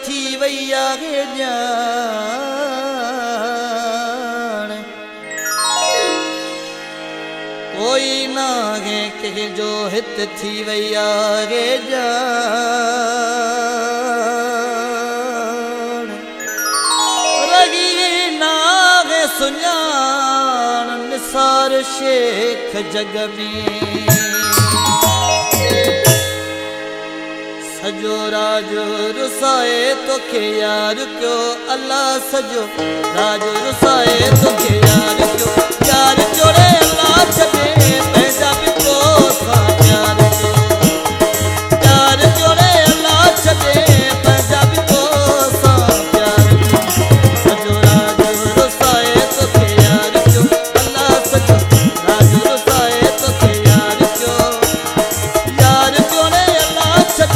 थी वई आहे ॼाण कोई नाहे के जो हित थी वई आहे ॼाण रही नाहे सुञाण निसार शेख जग में सजो राज रुसाए तोखे यार क्यों अल्लाह सजो राज रुसाए तोखे यार क्यों रे अल्लाह छॾे पंहिंजा बि कोसा प्यार क्यों रे अल्लाह छॾे पंहिंजा बि कोसा प्यार क्यों सजो राज रुसाए तोखे यार क्यों अल्लाह सजो राज रुसाए तोखे यार क्यों रे अल्लाह छॾे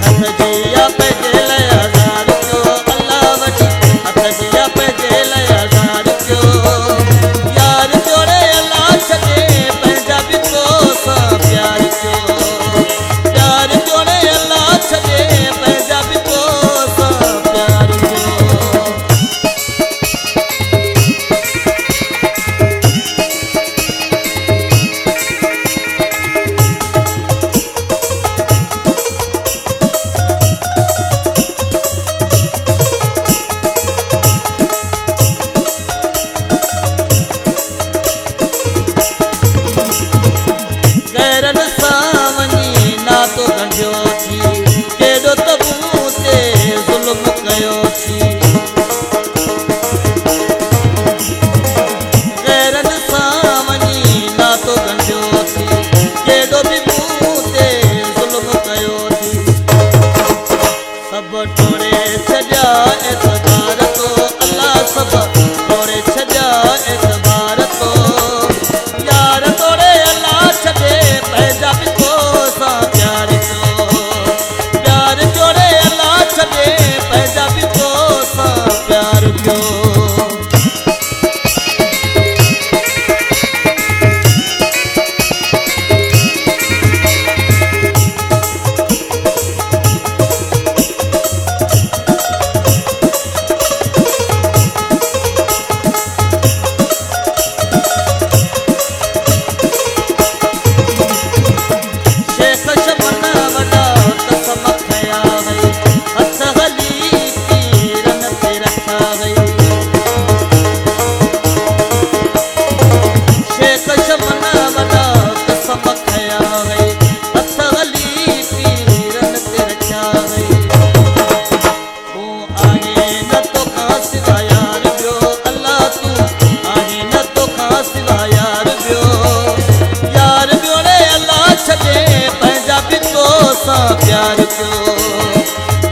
हथ जिया पे जेल हजार क्यों अल्लाह वटी हथ जिया पे जेल हजार क्यों यार क्यों रे अल्लाह छॾे पंहिंजा बि कोसा प्यार क्यों रे अल्लाह छॾे पंहिंजा बि कोसा प्यार क्यों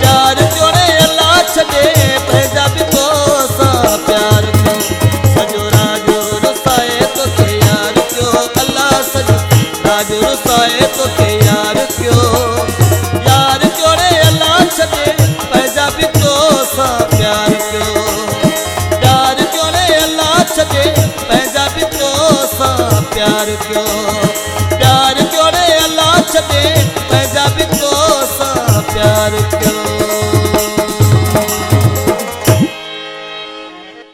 प्यार क्यों रे अल्लाह छॾे पंहिंजा बि कोसा प्यार क्यों सजो राज रुसाए तोखे यार क्यों अल्लाह सजो राज रुसाए तोखे यार क्यों रे अल्लाह छॾे पंहिंजा बि कोसा प्यार क्यों रे अल्लाह छॾे पंहिंजा बि कोसा प्यार क्यों रे अल्लाह छॾे पंहिंजा बि कोसा प्यार